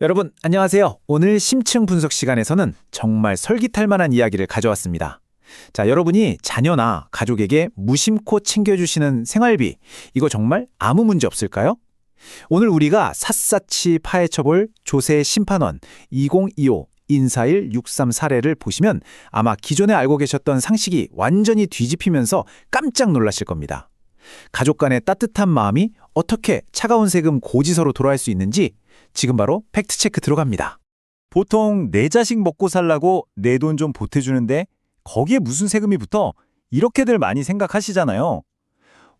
여러분, 안녕하세요. 오늘 심층 분석 시간에서는 정말 설깃할 만한 이야기를 가져왔습니다. 자, 여러분이 자녀나 가족에게 무심코 챙겨주시는 생활비, 이거 정말 아무 문제 없을까요? 오늘 우리가 샅샅이 파헤쳐볼 조세 심판원 2025 인사일 63 사례를 보시면 아마 기존에 알고 계셨던 상식이 완전히 뒤집히면서 깜짝 놀라실 겁니다. 가족 간의 따뜻한 마음이 어떻게 차가운 세금 고지서로 돌아갈 수 있는지 지금 바로 팩트체크 들어갑니다. 보통 내 자식 먹고 살라고 내 돈 좀 보태주는데 거기에 무슨 세금이 붙어? 이렇게들 많이 생각하시잖아요.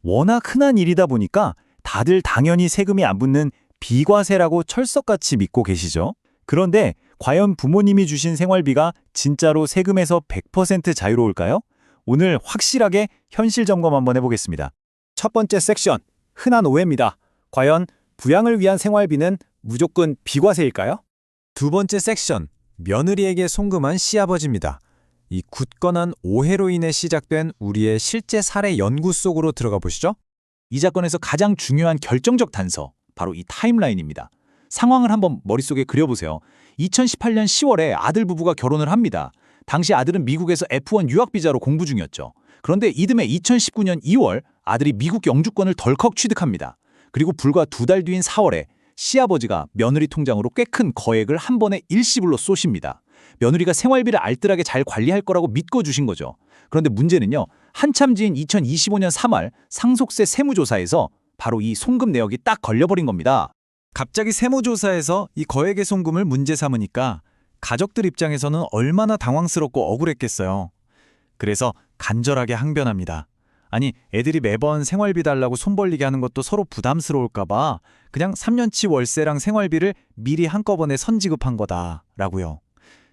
워낙 흔한 일이다 보니까 다들 당연히 세금이 안 붙는 비과세라고 철석같이 믿고 계시죠? 그런데 과연 부모님이 주신 생활비가 진짜로 세금에서 100% 자유로울까요? 오늘 확실하게 현실 점검 한번 해보겠습니다. 첫 번째 섹션, 흔한 오해입니다. 과연 부양을 위한 생활비는 무조건 비과세일까요? 두 번째 섹션, 며느리에게 송금한 시아버지입니다. 이 굳건한 오해로 인해 시작된 우리의 실제 사례 연구 속으로 들어가 보시죠. 이 사건에서 가장 중요한 결정적 단서, 바로 이 타임라인입니다. 상황을 한번 머릿속에 그려보세요. 2018년 10월에 아들 부부가 결혼을 합니다. 당시 아들은 미국에서 F1 유학비자로 공부 중이었죠. 그런데 이듬해 2019년 2월 아들이 미국 영주권을 덜컥 취득합니다. 그리고 불과 2달 뒤인 4월에 시아버지가 며느리 통장으로 꽤 큰 거액을 한 번에 일시불로 쏘십니다. 며느리가 생활비를 알뜰하게 잘 관리할 거라고 믿고 주신 거죠. 그런데 문제는요. 한참 뒤인 2025년 3월 상속세 세무조사에서 바로 이 송금 내역이 딱 걸려버린 겁니다. 갑자기 세무조사에서 이 거액의 송금을 문제 삼으니까 가족들 입장에서는 얼마나 당황스럽고 억울했겠어요. 그래서 간절하게 항변합니다. 아니, 애들이 매번 생활비 달라고 손 벌리게 하는 것도 서로 부담스러울까 봐 그냥 3년치 월세랑 생활비를 미리 한꺼번에 선지급한 거다라고요.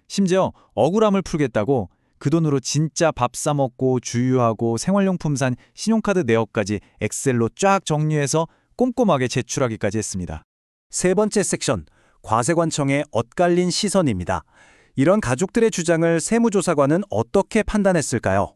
심지어 억울함을 풀겠다고 그 돈으로 진짜 밥 사 먹고 주유하고 생활용품 산 신용카드 내역까지 엑셀로 쫙 정리해서 꼼꼼하게 제출하기까지 했습니다. 세 번째 섹션, 과세관청의 엇갈린 시선입니다. 이런 가족들의 주장을 세무조사관은 어떻게 판단했을까요?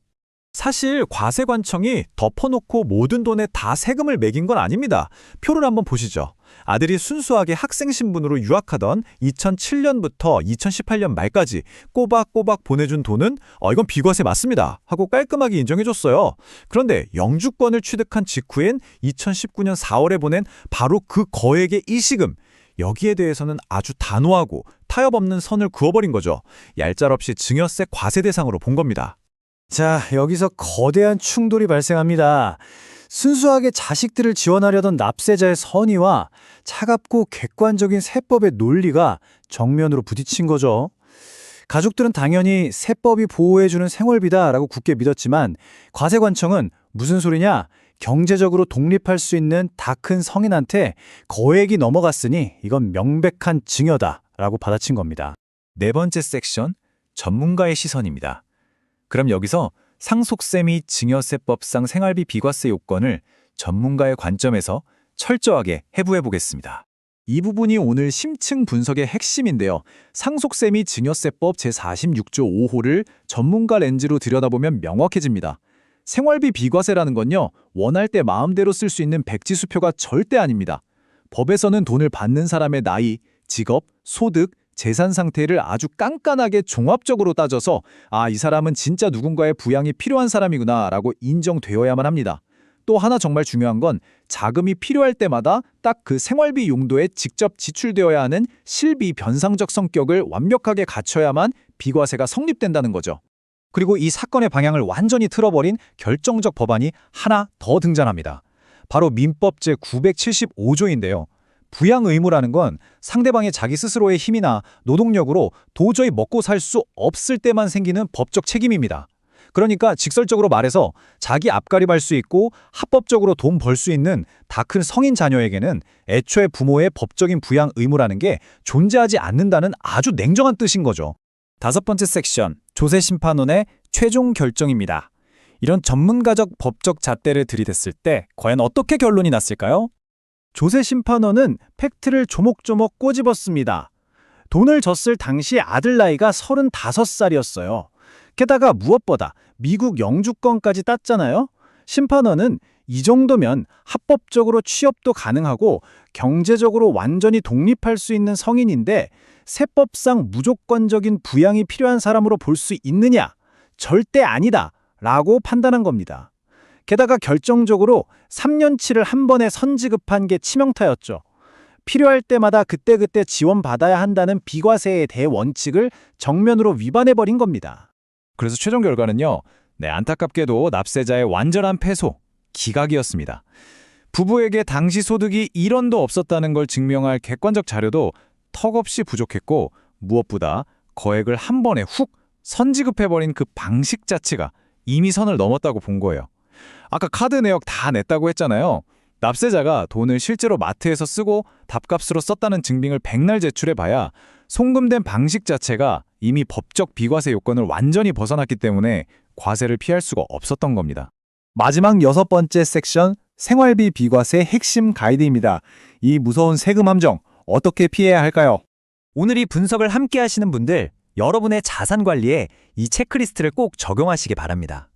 사실 과세관청이 덮어놓고 모든 돈에 다 세금을 매긴 건 아닙니다. 표를 한번 보시죠. 아들이 순수하게 학생 신분으로 유학하던 2007년부터 2018년 말까지 꼬박꼬박 보내준 돈은 이건 비과세 맞습니다 하고 깔끔하게 인정해줬어요. 그런데 영주권을 취득한 직후인 2019년 4월에 보낸 바로 그 거액의 일시금, 여기에 대해서는 아주 단호하고 타협 없는 선을 그어버린 거죠. 얄짤없이 증여세 과세 대상으로 본 겁니다. 자, 여기서 거대한 충돌이 발생합니다. 순수하게 자식들을 지원하려던 납세자의 선의와 차갑고 객관적인 세법의 논리가 정면으로 부딪힌 거죠. 가족들은 당연히 세법이 보호해주는 생활비다라고 굳게 믿었지만 과세관청은 무슨 소리냐? 경제적으로 독립할 수 있는 다 큰 성인한테 거액이 넘어갔으니 이건 명백한 증여다라고 받아친 겁니다. 네 번째 섹션, 전문가의 시선입니다. 그럼 여기서 상속세 및 증여세법상 생활비 비과세 요건을 전문가의 관점에서 철저하게 해부해 보겠습니다. 이 부분이 오늘 심층 분석의 핵심인데요. 상속세 및 증여세법 제46조 5호를 전문가 렌즈로 들여다보면 명확해집니다. 생활비 비과세라는 건요, 원할 때 마음대로 쓸 수 있는 백지수표가 절대 아닙니다. 법에서는 돈을 받는 사람의 나이, 직업, 소득, 재산 상태를 아주 깐깐하게 종합적으로 따져서 이 사람은 진짜 누군가의 부양이 필요한 사람이구나 라고 인정되어야만 합니다. 또 하나 정말 중요한 건 자금이 필요할 때마다 딱 그 생활비 용도에 직접 지출되어야 하는 실비 변상적 성격을 완벽하게 갖춰야만 비과세가 성립된다는 거죠. 그리고 이 사건의 방향을 완전히 틀어버린 결정적 법안이 하나 더 등장합니다. 바로 민법 제975조인데요. 부양 의무라는 건 상대방의 자기 스스로의 힘이나 노동력으로 도저히 먹고 살 수 없을 때만 생기는 법적 책임입니다. 그러니까 직설적으로 말해서 자기 앞가림할 수 있고 합법적으로 돈 벌 수 있는 다 큰 성인 자녀에게는 애초에 부모의 법적인 부양 의무라는 게 존재하지 않는다는 아주 냉정한 뜻인 거죠. 다섯 번째 섹션, 조세심판원의 최종 결정입니다. 이런 전문가적 법적 잣대를 들이댔을 때 과연 어떻게 결론이 났을까요? 조세심판원은 팩트를 조목조목 꼬집었습니다. 돈을 줬을 당시 아들 나이가 35살이었어요. 게다가 무엇보다 미국 영주권까지 땄잖아요. 심판원은 이 정도면 합법적으로 취업도 가능하고 경제적으로 완전히 독립할 수 있는 성인인데 세법상 무조건적인 부양이 필요한 사람으로 볼 수 있느냐? 절대 아니다 라고 판단한 겁니다. 게다가 결정적으로 3년치를 한 번에 선지급한 게 치명타였죠. 필요할 때마다 그때그때 지원받아야 한다는 비과세의 대원칙을 정면으로 위반해버린 겁니다. 그래서 최종 결과는요. 네, 안타깝게도 납세자의 완전한 패소, 기각이었습니다. 부부에게 당시 소득이 1원도 없었다는 걸 증명할 객관적 자료도 턱없이 부족했고 무엇보다 거액을 한 번에 훅 선지급해버린 그 방식 자체가 이미 선을 넘었다고 본 거예요. 아까 카드 내역 다 냈다고 했잖아요. 납세자가 돈을 실제로 마트에서 쓰고 밥값으로 썼다는 증빙을 백날 제출해봐야 송금된 방식 자체가 이미 법적 비과세 요건을 완전히 벗어났기 때문에 과세를 피할 수가 없었던 겁니다. 마지막 6번째 섹션, 생활비 비과세 핵심 가이드입니다. 이 무서운 세금 함정, 어떻게 피해야 할까요? 오늘 이 분석을 함께 하시는 분들, 여러분의 자산 관리에 이 체크리스트를 꼭 적용하시기 바랍니다.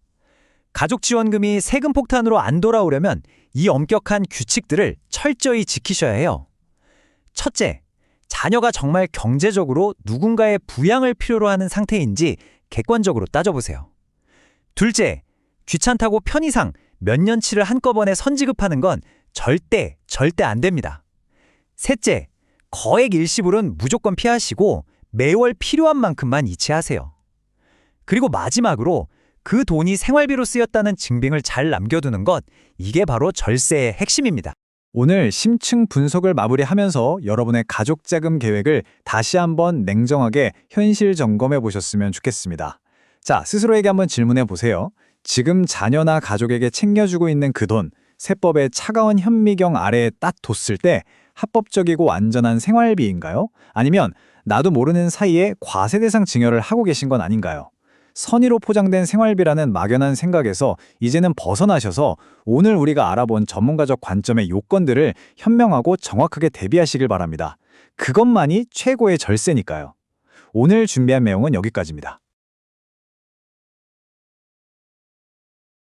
가족 지원금이 세금 폭탄으로 안 돌아오려면 이 엄격한 규칙들을 철저히 지키셔야 해요. 첫째, 자녀가 정말 경제적으로 누군가의 부양을 필요로 하는 상태인지 객관적으로 따져보세요. 둘째, 귀찮다고 편의상 몇 년치를 한꺼번에 선지급하는 건 절대 안 됩니다. 셋째, 거액 일시불은 무조건 피하시고 매월 필요한 만큼만 이체하세요. 그리고 마지막으로 그 돈이 생활비로 쓰였다는 증빙을 잘 남겨두는 것, 이게 바로 절세의 핵심입니다. 오늘 심층 분석을 마무리하면서 여러분의 가족 자금 계획을 다시 한번 냉정하게 현실 점검해 보셨으면 좋겠습니다. 자, 스스로에게 한번 질문해 보세요. 지금 자녀나 가족에게 챙겨주고 있는 그 돈, 세법의 차가운 현미경 아래에 딱 뒀을 때 합법적이고 안전한 생활비인가요? 아니면 나도 모르는 사이에 과세 대상 증여를 하고 계신 건 아닌가요? 선의로 포장된 생활비라는 막연한 생각에서 이제는 벗어나셔서 오늘 우리가 알아본 전문가적 관점의 요건들을 현명하고 정확하게 대비하시길 바랍니다. 그것만이 최고의 절세니까요. 오늘 준비한 내용은 여기까지입니다.